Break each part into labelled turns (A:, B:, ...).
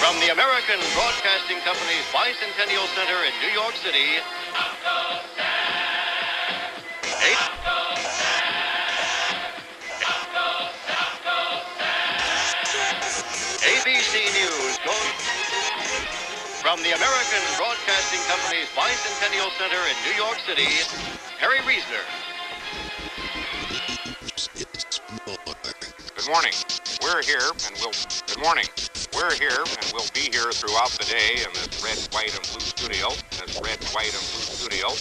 A: From the American Broadcasting Company's Bicentennial Center in New York City, ABC News goes from the American Broadcasting Company's Bicentennial Center in New York City, Harry Reisner.
B: Good morning. We're here and we'll... Good morning. We're here and we'll be here throughout the day in this red, white, and blue studio. This red, white, and blue studio.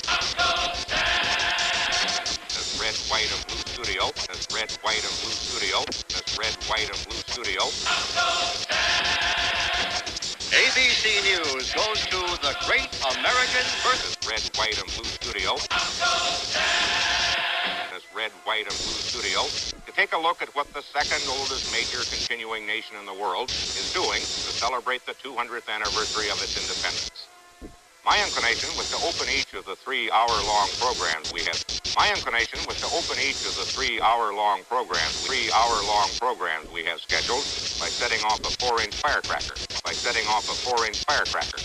B: This red, white, and blue studio. This red, white, and blue studio. This red, white, and blue studio.
A: ABC News goes to the Great American Birthday.
B: Red, white, and blue studio. This red, white, and blue studio. To take a look at what the second oldest major continuing nation in the world is doing to celebrate the 200th anniversary of its independence. My inclination was to open each of the 3-hour-long programs we have. My inclination was to open each of the 3-hour-long programs we have scheduled by setting off a 4-inch firecracker. By setting off a 4-inch firecracker.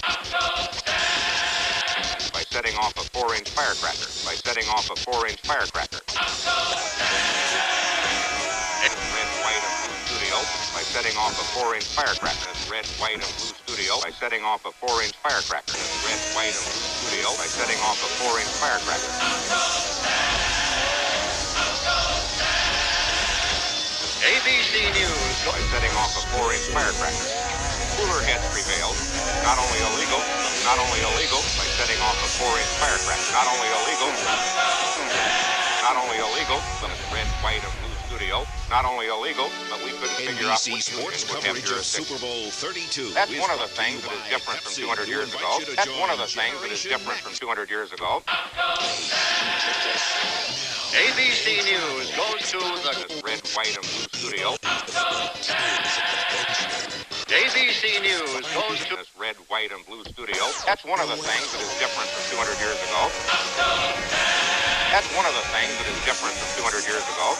B: By setting off a 4-inch firecracker. By setting off a 4-inch firecracker. Red, white, and blue studio. By setting off a 4-inch firecracker. Red, white, and blue studio. By setting off a 4-inch firecracker. Red, white, and blue studio. By setting off a 4-inch firecracker.
A: ABC News
B: by setting off a 4-inch firecracker. Cooler heads prevailed. Not only illegal, by setting off a 4-inch firecracker. Not only illegal, but red, white, and blue studio. Not only illegal, but we couldn't figure out
C: NBC
B: what
C: sports coverage of Super Bowl 32.
B: That's one of the things that is different from 200 years ago. That's one of the things that is different from 200 years ago.
A: ABC News goes to the
B: red, white, and blue studio.
A: ABC News goes to
B: this red, white, and blue studio. That's one of the things that is different from 200 years ago. That's one of the things that is different from 200 years ago.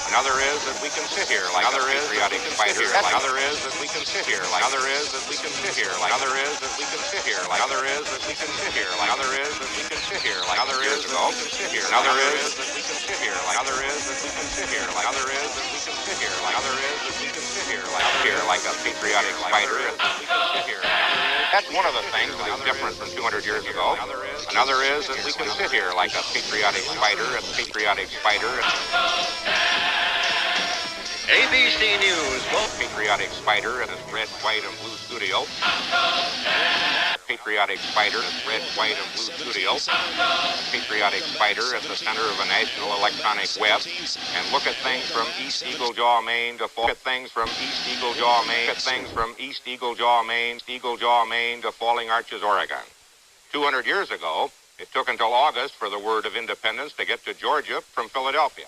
B: Another is that we can sit here like other patriotic fighter. Another is that we can sit here like other is that we can sit here like other is that we can sit here like other is that we can sit here like other is that we can sit here like other years ago. Sit here. Another is that we can sit here like other is that we can sit here like other is that we can sit here like other is that we can sit here like other here like a patriotic fighter. We can sit here. That's one of the things that is different from 200 years ago. Another is that we can sit here like a patriotic fighter. A patriotic fighter.
A: ABC News goes
B: patriotic spider in its red, white, and blue studio. Patriotic spider in its red, white, and blue studio. Patriotic spider at the center of a national electronic web. And look at things from East Eagle Jaw, Maine to look at things from East Eagle Jaw, Maine. Look at things from East Eagle Jaw, Maine, to Falling Arches, Oregon. 200 years ago, it took until August for the word of independence to get to Georgia from Philadelphia.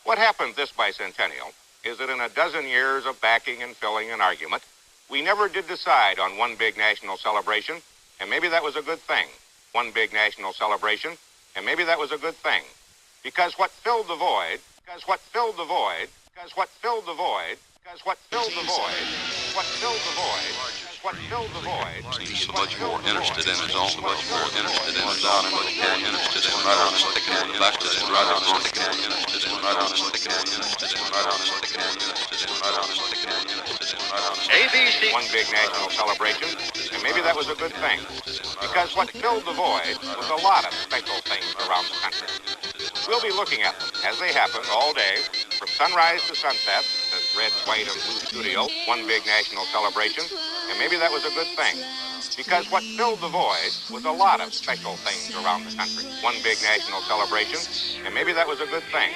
B: What happened this bicentennial is that in a dozen years of backing and filling and argument, we never did decide on one big national celebration, and maybe that was a good thing. One big national celebration, and maybe that was a good thing. Because what filled the void, what filled the void, what filled the void,
D: He's so much more interested in his own, so much more interested in his own, much more interested in right on sticking in the back to the right on sticking in, interested in right on sticking in, interested in right on sticking in, interested in right on sticking in, interested in right on
A: ABC.
B: One big national celebration, and maybe that was a good thing. Because what filled the void was a lot of special things around the country. We'll be looking at them as they happen all day, from sunrise to sunset, this red, white, and blue studio, one big national celebration, and maybe that was a good thing. Because what filled the void was a lot of special things around the country. One big national celebration, and maybe that was a good thing.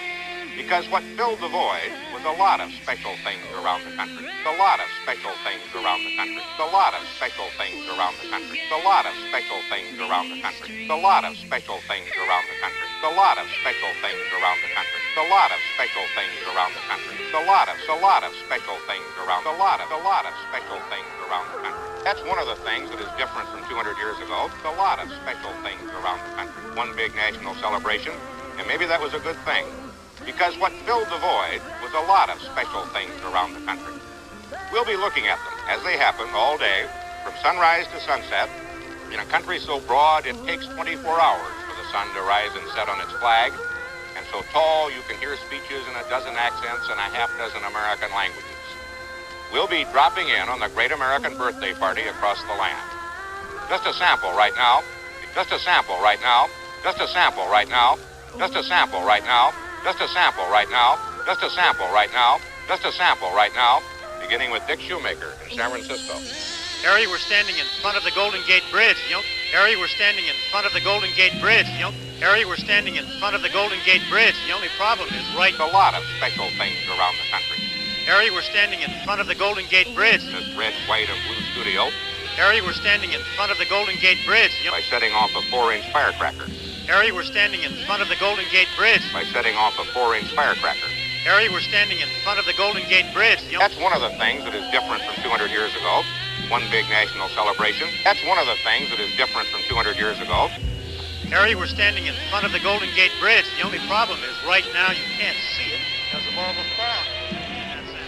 B: Because what filled the void was a lot of special things around the country. A lot of special things around the country. A lot of special things around the country. A lot of special things around the country. A lot of special things around the country. A lot of special things around the country. A lot of special things around the country. A lot of special things around a lot of special things around the country. That's one of the things that is different from 200 years ago. A lot of special things around the country. One big national celebration, and maybe that was a good thing. Because what filled the void was a lot of special things around the country. We'll be looking at them as they happen all day, from sunrise to sunset, in a country so broad it takes 24 hours for the sun to rise and set on its flag, and so tall you can hear speeches in a dozen accents and a half dozen American languages. We'll be dropping in on the great American birthday party across the land. Just a sample right now, just a sample right now, just a sample right now, just a sample right now, just a sample right now, just a sample right now, just a sample right now, beginning with Dick Shoemaker in San Francisco.
E: Harry, we're standing in front of the Golden Gate Bridge. Harry, we're standing in front of the Golden Gate Bridge. Harry, we're standing in front of the Golden Gate Bridge. The only problem is right...
B: A lot of special things around the country.
E: Harry, we're standing in front of the Golden Gate Bridge.
B: This red, white, and blue studio.
E: Harry, we're standing in front of the Golden Gate Bridge.
B: By setting off a 4-inch firecracker.
E: Harry, we're standing in front of the Golden Gate Bridge.
B: By setting off a 4-inch firecracker.
E: Harry, we're standing in front of the Golden Gate Bridge.
B: That's one of the things that is different from 200 years ago. One big national celebration. That's one of the things that is different from 200 years ago.
E: Harry, we're standing in front of the Golden Gate Bridge. The only problem is right now you can't see it because of all the fog. That's it.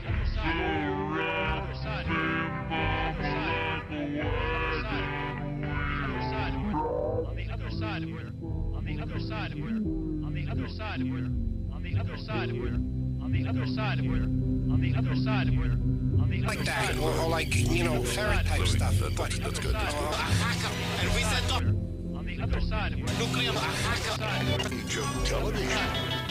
F: Like that, or like, you know, ferret type stuff.
C: That's good.
F: And we said on the other side of nuclear
C: Joe Television.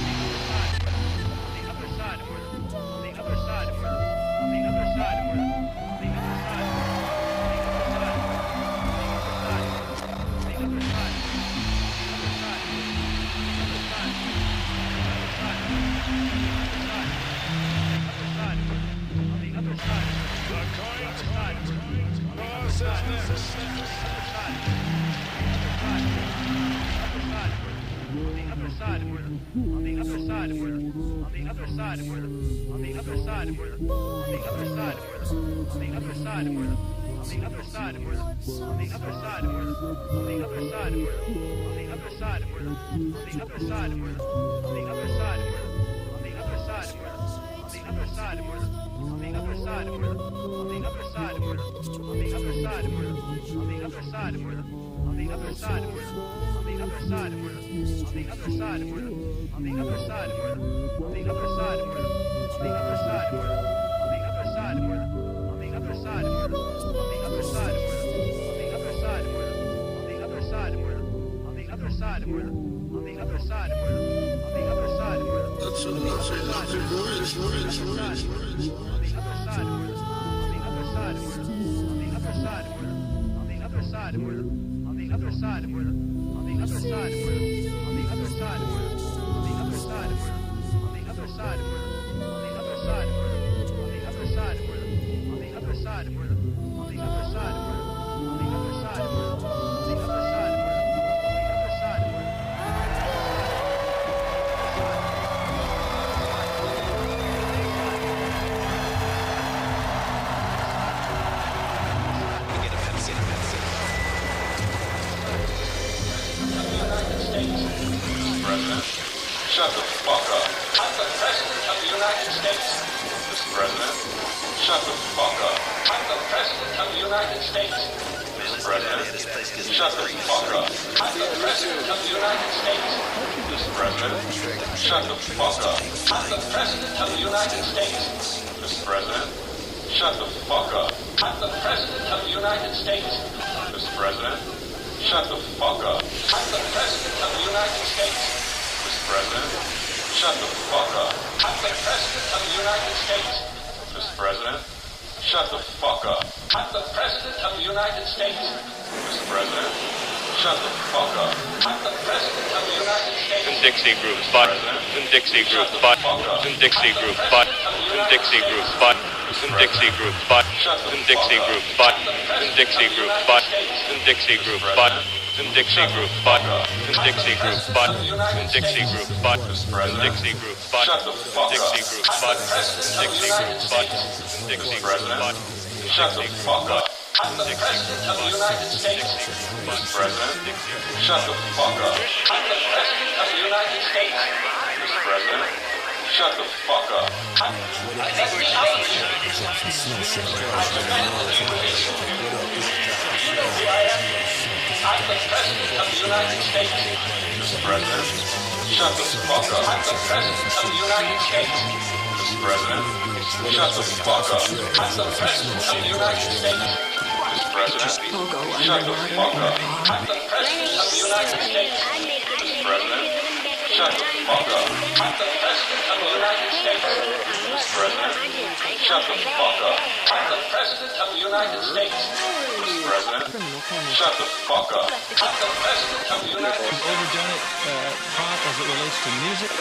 D: Shut the fuck up. I'm the President of the United States. Mr. President, shut the fuck up. I'm the President of the United States. Mr. President, shut the fuck up. I'm the President of the United States. Mr. President, shut the fuck up. I'm the President of the United States. Mr. President, shut the fuck up. I'm the President of the United States. Mr. President, shut the fuck up. I'm the President of the United States. Mr. President, shut the fuck up. I'm the President of the United States. Mr. President, shut the fuck up. I'm the President of the United States. Mr. President, shut the fuck up. I'm the President of the United States.
G: And Dixie Group, but and Dixie Group, but and Dixie Group, but and Dixie Group, but and Dixie Group, but and Dixie Group, but and Dixie Group, but and Dixie Group, but and Dixie Group, but and Dixie Group, but and Dixie Group, but and Dixie Group, but Dixie Group, but Dixie Group, but Dixie Group, but
D: shut the fuck up. I'm the President of the United States. Mr. President, shut the fuck up. I'm the President of the United States. Mr. President, shut the fuck up. I'm the President of the United States. Mr. President, shut the fuck up. I'm the President of the United States. Mr. President, shut the fuck up. I'm the President of the United States. Mr. President, shut the fuck up. I'm the President of the United States. Mr. President, shut the fuck up. I'm the President of the United States. Mr. President, shut the fuck up. I'm the President of the United States. Mr. President, shut the fuck up. I'm the President of the United States.
H: Overdone it, pop, as it relates to music.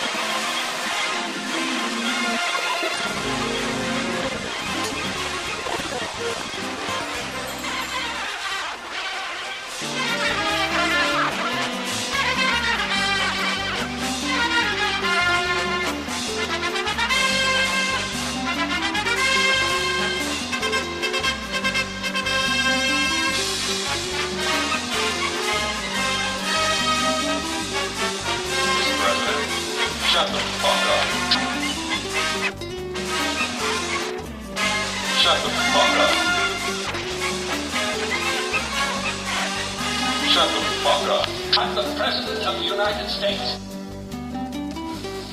D: Shut the fuck up. Shut the fuck up. Shut the fuck up. I'm the President of the United States.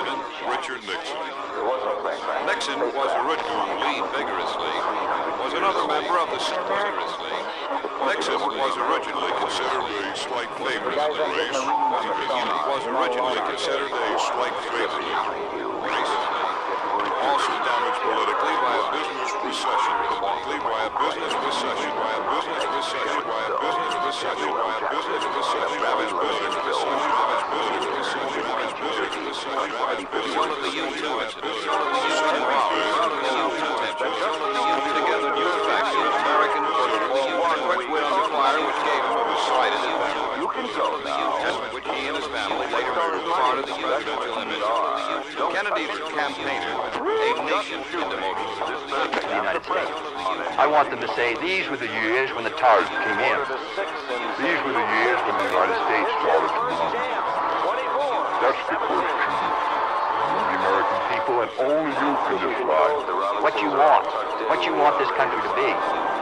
I: President Richard Nixon. Nixon was originally vigorously, was another member of the vigorously. Nixon was originally considered a slight favorite of the race. Was originally considered a slight favorite racist. Also damaged politically by a business recession. By a business recession. By a business recession. By a business recession. By a business recession. Damaged business recession. Damaged business recession. Damaged business recession. Damaged business recession. One of the U2 together new facts of American which went under fire, which gave him a decided advantage. You can go now. Which he and his family later were part of the U.S. Kennedy campaigned a nation into motion.
J: The United States. I want them to say these were the years when the Tars came in. These were the years when the United States started to move. That's the question. The American people, and only you can decide what you want this country to be,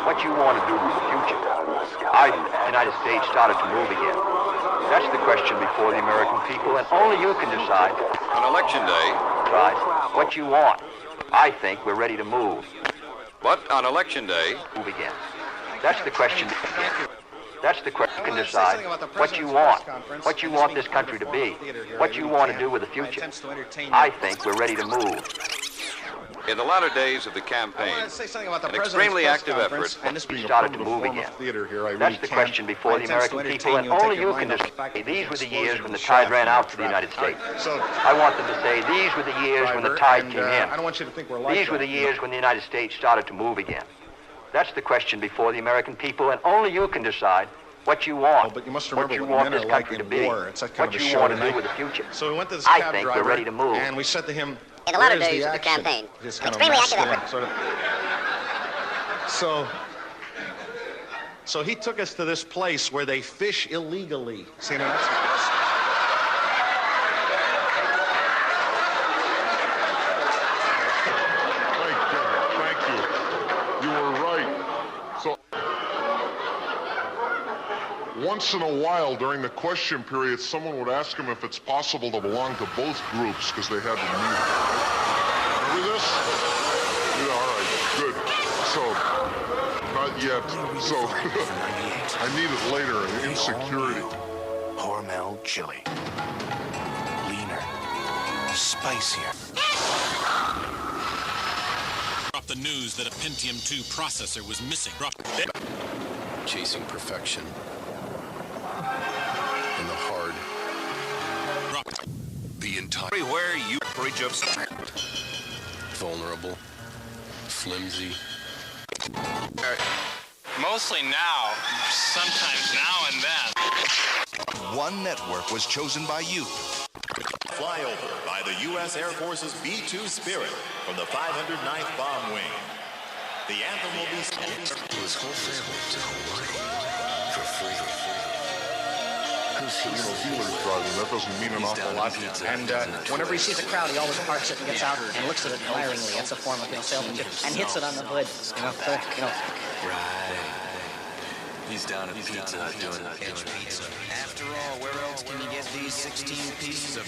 J: what you want to do with the future. The United States started to move again. That's the question before the American people, and only you can decide.
I: On Election Day,
J: what you want. I think we're ready to move.
I: But on Election Day,
J: move again. That's the question. That's the question. You can decide what you want this country to be, what you want to do with the future. I think we're ready to move.
I: In the latter days of the campaign, an extremely active effort
J: started to move again. That's the question before the American people, and only you can decide. These were the years when the tide ran out for the United States. I want them to say these were the years when the tide came in.
K: I don't want you to think we're like
J: These were the years when the United States started to move again. That's the question before the American people, and only you can decide what you want.
K: But you must remember
J: what you want this country to be, what you want to do with the future.
K: So we went to this
J: I
K: cab
J: think
K: driver,
J: we're ready to move.
K: and we said to him,
L: in the latter days of the campaign, extremely active effort.
K: So he took us to this place where they fish illegally. See, now that's...
M: Thank you. You were right. So, once in a while during the question period, someone would ask him if it's possible to belong to both groups because they had to meet. Remember this? Yeah, all right, good. So, not yet. So, I need it later in insecurity.
N: Hormel chili. Leaner. Spicier.
O: Drop the news that a Pentium 2 processor was missing.
P: Chasing perfection. In the hard. The entire.
C: Everywhere you bridge of.
P: Vulnerable. Flimsy.
Q: Mostly now. Sometimes now and then.
C: One network was chosen by you.
R: Flyover by the U.S. Air Force's B-2 Spirit from the 509th Bomb Wing. The anthem will be to
P: his whole family to Hawaii for free.
M: Dealers driving, that doesn't mean an awful lot.
S: And whenever he sees a crowd, he always parks it and gets out and looks at it admiringly. That's a form of salesmanship. And hits it on the hood.
P: Right. He's down at Pizza Hut doing edge pizza.
L: After all, where else can you get these 16 pieces of...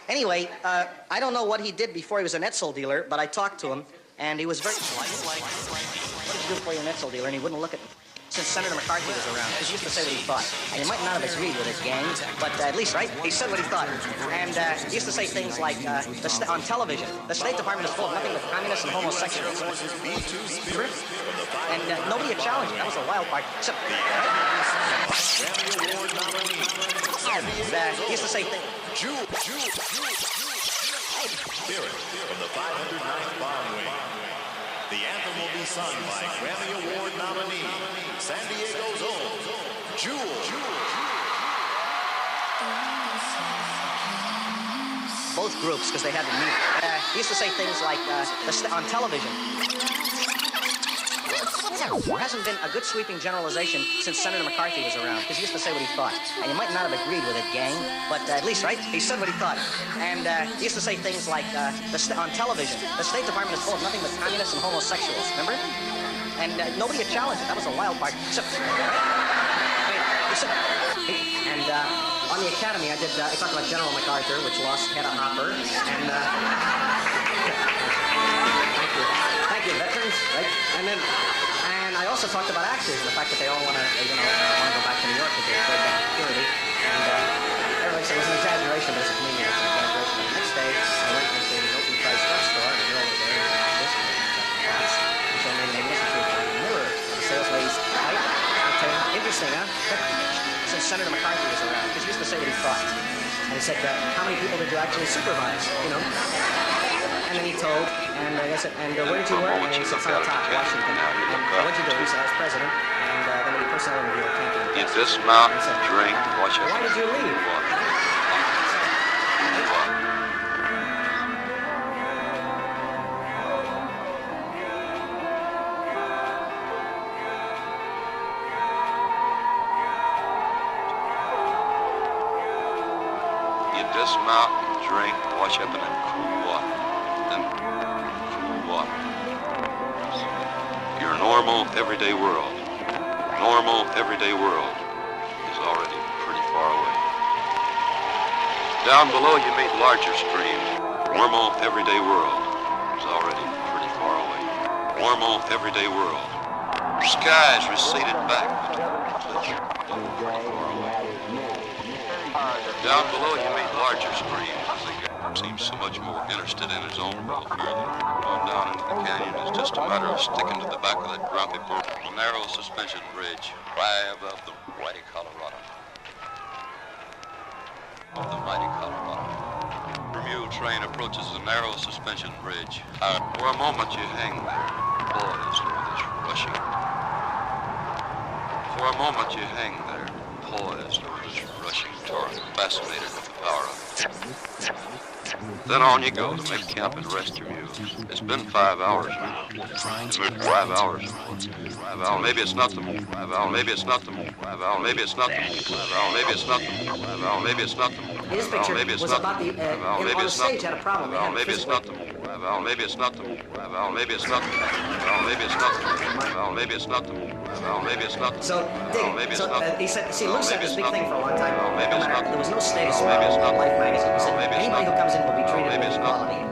S: Anyway, I don't know what he did before he was an Etzel dealer, but I talked to him, and he was very polite. What did you do before you were an Etzel dealer? And he wouldn't look at me. Since Senator McCarthy was around, because he used to say what he thought. And he might not have agreed with his gang, but at least, right, he said what he thought. And he used to say things like, on television, the State Department is full of nothing but communists and homosexuals. And nobody had challenged him. That was a wild part. Except, right? He used to say things.
R: Spirit from the 509th Bomb Wing. The anthem will be sung by Grammy Award nominee, San Diego's own Jewel.
S: Both groups, because they had to meet. He used to say things like, on television. There hasn't been a good sweeping generalization since Senator McCarthy was around, because he used to say what he thought. And you might not have agreed with it, gang, but at least, right, he said what he thought. And he used to say things like, on television, the State Department is full of nothing but communists and homosexuals, remember? And nobody had challenged it. That was a wild part. Except, right? I mean, and on on the Academy, I talked about General MacArthur, which lost Hedda Hopper, and thank you, veterans, right? And I also talked about actors, the fact that they all want to go back to New York because they're afraid of security, and everybody said it was an exaggeration, but as a comedian, it's an exaggeration. And the next day, I went to the open price drugstore in the middle of the day, and I was and so maybe listen to it in the mirror. The sales lady's right. Interesting, huh? Since Senator McCarthy was around, because he used to say what he thought. And he said, how many people did you actually supervise, you know? And then he told, and I said, where did you work? And he said, on top, Washington. And what did you do? He said, I was president. And then the personnel reviewer came to him.
D: You dismount, drink, watch it.
S: Why did you leave?
D: Dismount, drink, wash up in that cool water. Then cool water. Your normal, everyday world is already pretty far away. Down below you meet larger streams. Normal, everyday world is already pretty far away. Normal, everyday world. Skies receded back. Down below you meet larger streams. The seems so much more interested in his own welfare than going down into the canyon is just a matter of sticking to the back of that grumpy narrow suspension bridge high above the mighty Colorado. Of the mighty Colorado. The mule train approaches the narrow suspension bridge. For a moment you hang there, poised over this rushing. For a moment you hang there, poised over this rushing torrent, fascinated with the power of it. Then on you go to make camp and rest your mules. It's been 5 hours now. It's been 5 hours. 5 hours. Maybe it's not the 5 hours. Maybe it's not the 5 hours. Maybe it's not the 5 hours. Maybe it's not the 5 hours. Maybe it's not the 5 hours. Maybe it's not the 5 hours. Maybe it's not the 5 hours. Maybe it's not the 5 hours. Maybe it's not the 5 hours. Maybe it's not the 5 hours. Maybe it's not the 5 hours. Maybe it's not the 5 hours. Maybe it's not the 5 hours.
S: So, Dick, he said, see, Lou said this big thing for a long time. No matter, there was no status in Life magazine. He said, anybody who comes in will be treated with equality.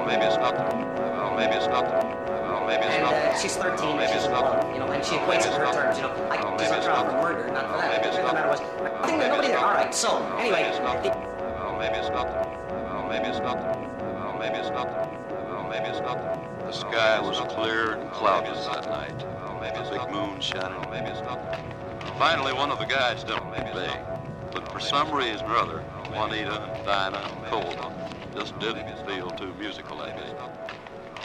D: Maybe it's not the 5 hours. Maybe it's not the 5 hours. Maybe it's not the 5 hours.
S: She's 13, she's a woman, you know, and she equates it to her terms, you know. She's on trial for murder, not for that. The matter was, I think there's nobody there. All right, so, anyway.
D: Maybe it's not the 5 hours. Maybe it's not the 5 hours. Maybe it's not the 5 hours. Maybe it's not the 5 hours. Maybe it's not the 5 hours. The sky was clear and cloudless that night. Maybe a big moon shining. Maybe it's not the 5 hours. Finally, one of the guys didn't obey. But for some reason or other, Juanita and Dinah and Colma just didn't feel too musical like it.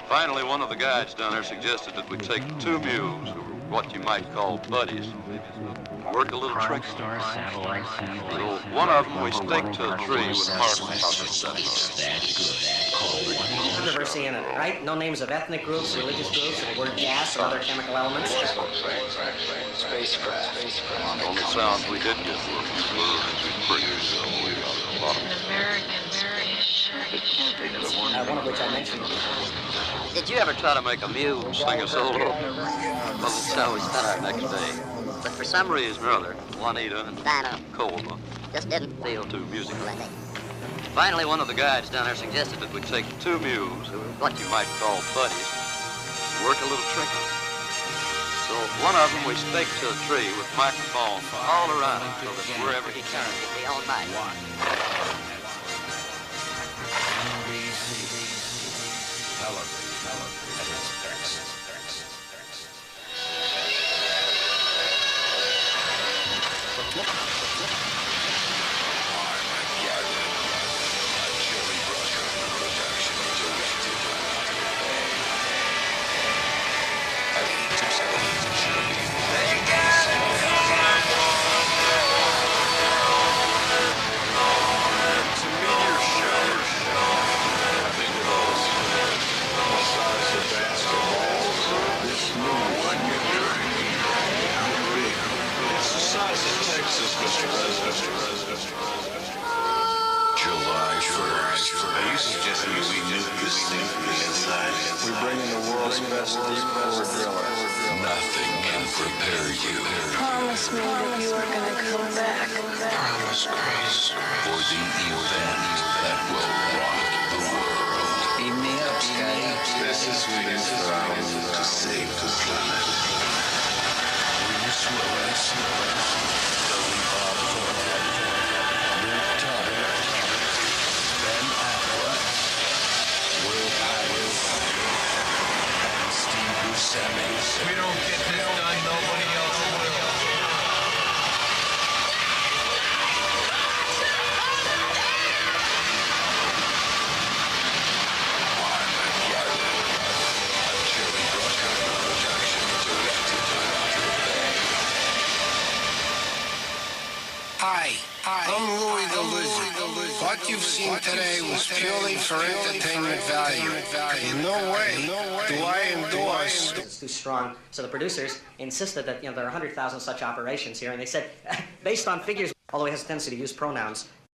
D: Finally, one of the guides down there suggested that we take 2 mules, who were what you might call buddies, work a little trick. So one of them we staked to a tree with marks on the
S: Controversy in it, right? No names of ethnic groups, religious groups, or the word gas or other chemical elements.
D: Spacecraft. The only sounds we did get were crickets.
S: One of which I mentioned.
D: Did you ever try to make a mule sing a solo? Well, that's how we spent our next day. But for some reason or other, Juanita and Dinah Colma just didn't feel too musical. Finally, one of the guides down there suggested that we take 2 mules, who were what you might call buddies, and work a little trick on them. So one of them we staked to a tree with microphones all around him so that wherever he turned, it'd be all night.
T: Size
N: We bring in the world's best deep core driller. Nothing can prepare you.
A: Promise me that you are going to come back.
N: Promise, Grace. For the event that will rock the world.
L: Beam me up, Scotty.
N: This is what you found to save the planet. Bruce Willis, Billy Bob Thornton, Luke Tyler, Ben Affleck, Will Paris, and Steve Buscemi. We don't get this done, nobody else will.
F: Hi, I'm Louis the Lizard. What you've seen today was purely for entertainment value. In no way do I endorse.
S: It's too strong. So the producers insisted that there are 100,000 such operations here, and they said, based on figures, although he has a tendency to use pronouns,